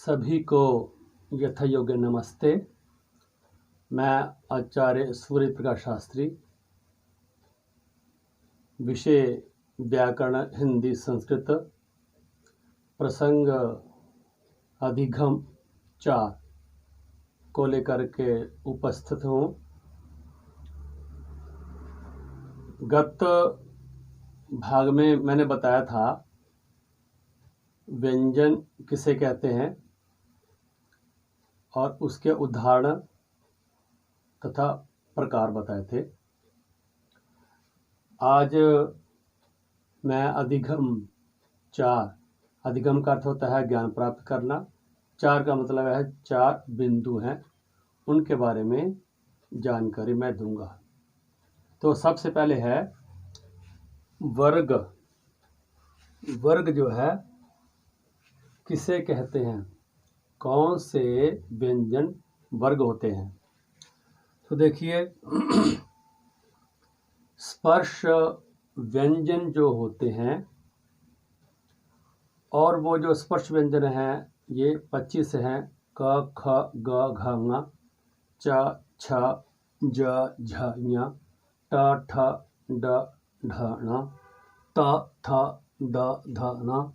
सभी को यथायोग्य नमस्ते। मैं आचार्य सूर्य प्रकाश शास्त्री, विषय व्याकरण हिंदी संस्कृत, प्रसंग अधिगम 4 को लेकर के उपस्थित हूँ। गत भाग में मैंने बताया था व्यंजन किसे कहते हैं और उसके उदाहरण तथा प्रकार बताए थे। आज मैं अधिगम 4, अधिगम का अर्थ होता है ज्ञान प्राप्त करना। 4 का मतलब है 4 बिंदु हैं, उनके बारे में जानकारी मैं दूंगा। तो सबसे पहले है वर्ग। वर्ग जो है किसे कहते हैं, कौन से व्यंजन वर्ग होते हैं। तो देखिए स्पर्श व्यंजन जो होते हैं, और वो जो स्पर्श व्यंजन हैं ये 25 हैं। क ख ग घ ङ, च छ ज झ ञ, ट ठ ड ढ ण, त थ द ध न,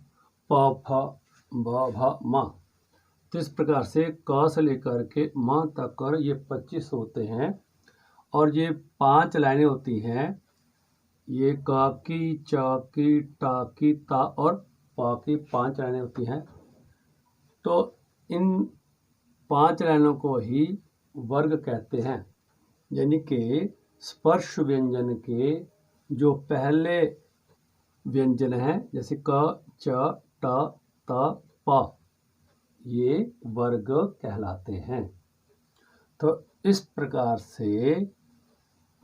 प फ ब भ म। तो इस प्रकार से क से लेकर के म तक कर ये 25 होते हैं। और ये 5 लाइनें होती हैं। ये क की, च की, ट की, ता और प की 5 लाइनें होती हैं। तो इन 5 लाइनों को ही वर्ग कहते हैं। यानी कि स्पर्श व्यंजन के जो पहले व्यंजन हैं, जैसे क, च, ट, त, प, ये वर्ग कहलाते हैं। तो इस प्रकार से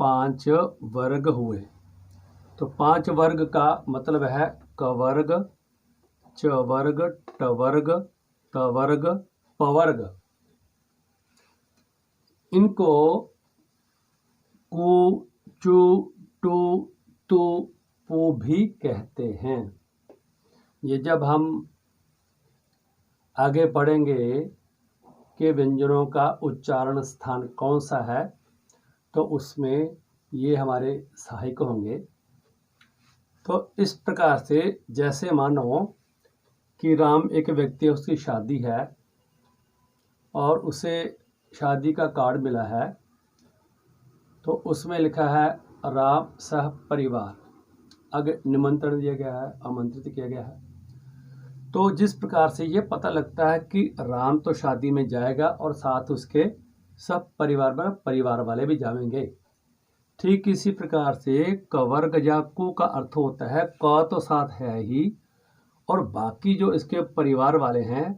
5 वर्ग हुए। तो 5 वर्ग का मतलब है क वर्ग, च वर्ग, ट वर्ग, त वर्ग, प वर्ग। इनको कु, चु, टू, तु, पु भी कहते हैं। ये जब हम आगे पढ़ेंगे कि व्यंजनों का उच्चारण स्थान कौन सा है, तो उसमें ये हमारे सहायक होंगे। तो इस प्रकार से जैसे मानो कि राम एक व्यक्ति है, उसकी शादी है और उसे शादी का कार्ड मिला है, तो उसमें लिखा है राम सह परिवार। आगे निमंत्रण दिया गया है, आमंत्रित किया गया है। तो जिस प्रकार से ये पता लगता है कि राम तो शादी में जाएगा और साथ उसके सब परिवार वाले भी जाएंगे। ठीक इसी प्रकार से कवर्ग या कु का अर्थ होता है क तो साथ है ही, और बाकी जो इसके परिवार वाले हैं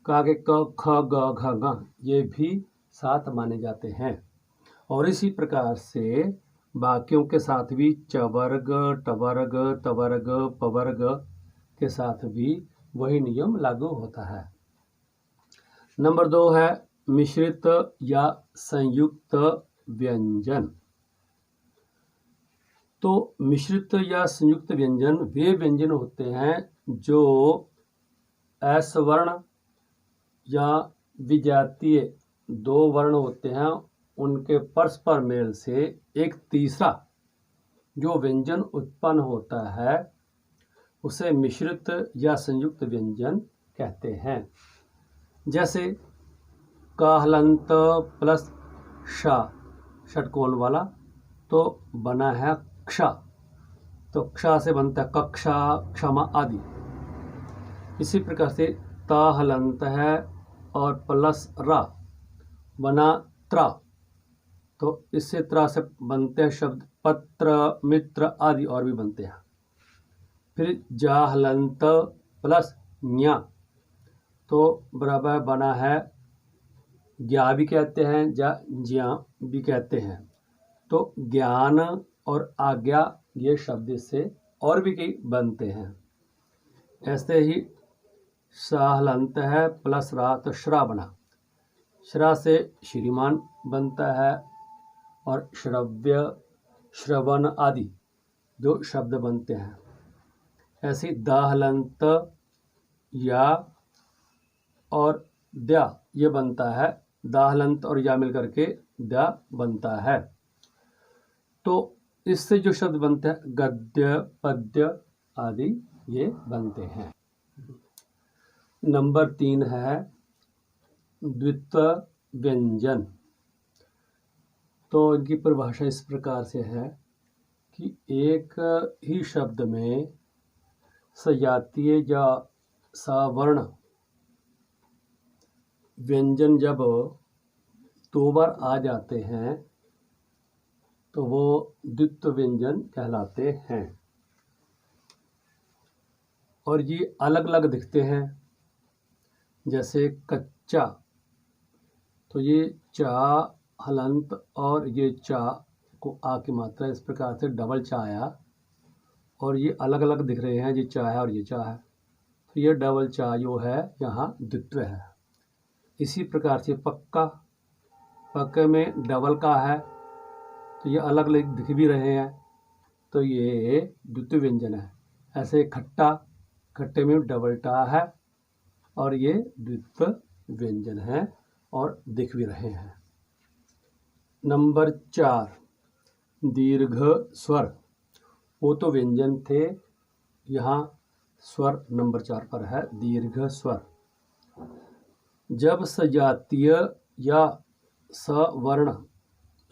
कागे क ख ग घ ङ, ये भी साथ माने जाते हैं। और इसी प्रकार से बाकियों के साथ भी चवर्ग, टवर्ग, तवर्ग, पवर्ग के साथ भी वही नियम लागू होता है। नंबर 2 है मिश्रित या संयुक्त व्यंजन। तो मिश्रित या संयुक्त व्यंजन वे व्यंजन होते हैं जो असवर्ण या विजातीय 2 वर्ण होते हैं, उनके परस्पर मेल से एक तीसरा जो व्यंजन उत्पन्न होता है उसे मिश्रित या संयुक्त व्यंजन कहते हैं। जैसे क हलंत प्लस श, षटकोण वाला, तो बना है क्ष। तो क्ष से बनता है कक्षा, क्षमा आदि। इसी प्रकार से त हलंत है और प्लस रा, बना त्र। तो इससे त्र से बनते हैं शब्द पत्र, मित्र आदि और भी बनते हैं। फिर जा हलंत प्लस ञ, तो बराबर बना है ज्ञा भी कहते हैं, ज्ञा भी कहते हैं। तो ज्ञान और आज्ञा ये शब्द से और भी कई बनते हैं। ऐसे ही सहलंत है प्लस रा, तो श्रा बना। श्रा से श्रीमान बनता है और श्रव्य, श्रवण आदि जो शब्द बनते हैं। ऐसे दाहलंत या और द्या ये बनता है, दा हलंत और या मिल करके द्या बनता है। तो इससे जो शब्द बनते हैं गद्य, पद्य आदि ये बनते हैं। नंबर 3 है द्वित्व व्यंजन। तो इनकी परिभाषा इस प्रकार से है कि एक ही शब्द में सजातीय या सवर्ण व्यंजन जब 2 बार आ जाते हैं तो वो द्वित्व व्यंजन कहलाते हैं। और ये अलग अलग दिखते हैं। जैसे कच्चा, तो ये चा हलंत और ये चा को आ की मात्रा इस प्रकार से डबल चा आया, और ये अलग अलग दिख रहे हैं, ये चा है और ये चा है, तो ये डबल चा जो है यहाँ द्वित्व है। इसी प्रकार से पक्का, पक्के में डबल का है, तो ये अलग अलग दिख भी रहे हैं, तो ये द्वित्व व्यंजन है। ऐसे खट्टा, खट्टे में डबल टा है और ये द्वित्व व्यंजन है और दिख भी रहे हैं। नंबर 4 दीर्घ स्वर। वो तो व्यंजन थे, यहाँ स्वर नंबर 4 पर है दीर्घ स्वर। जब सजातीय या सवर्ण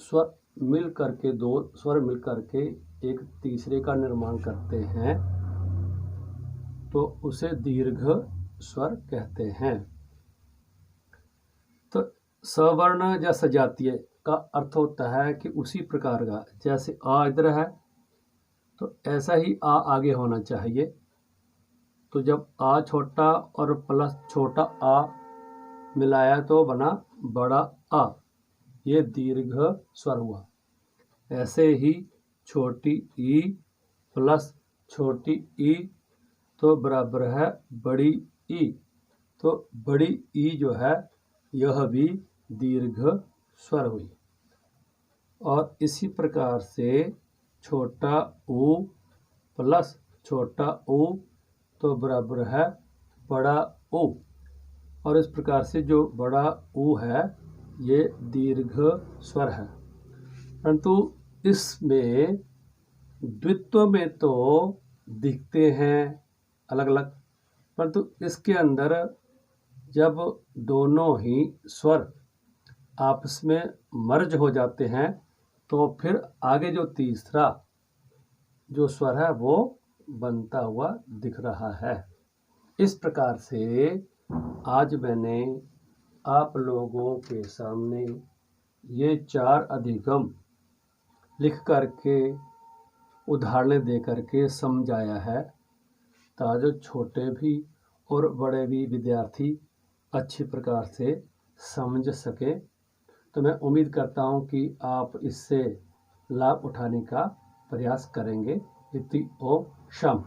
स्वर मिल करके, 2 स्वर मिल करके एक तीसरे का निर्माण करते हैं तो उसे दीर्घ स्वर कहते हैं। तो सवर्ण या सजातीय का अर्थ होता है कि उसी प्रकार का, जैसे आ इधर है तो ऐसा ही आ आगे होना चाहिए। तो जब आ छोटा और प्लस छोटा आ मिलाया तो बना बड़ा आ, ये दीर्घ स्वर हुआ। ऐसे ही छोटी ई प्लस छोटी ई तो बराबर है बड़ी ई, तो बड़ी ई जो है यह भी दीर्घ स्वर हुई। और इसी प्रकार से छोटा ऊ प्लस छोटा ऊ तो बराबर है बड़ा ऊ, और इस प्रकार से जो बड़ा ऊ है ये दीर्घ स्वर है। परंतु इसमें द्वित्व में तो दिखते हैं अलग अलग, परंतु इसके अंदर जब दोनों ही स्वर आपस में मर्ज हो जाते हैं तो फिर आगे जो तीसरा जो स्वर है वो बनता हुआ दिख रहा है। इस प्रकार से आज मैंने आप लोगों के सामने ये 4 अधिगम लिख करके उदाहरण दे करके समझाया है, ताकि छोटे भी और बड़े भी विद्यार्थी अच्छी प्रकार से समझ सके। तो मैं उम्मीद करता हूँ कि आप इससे लाभ उठाने का प्रयास करेंगे। इति ओम शम।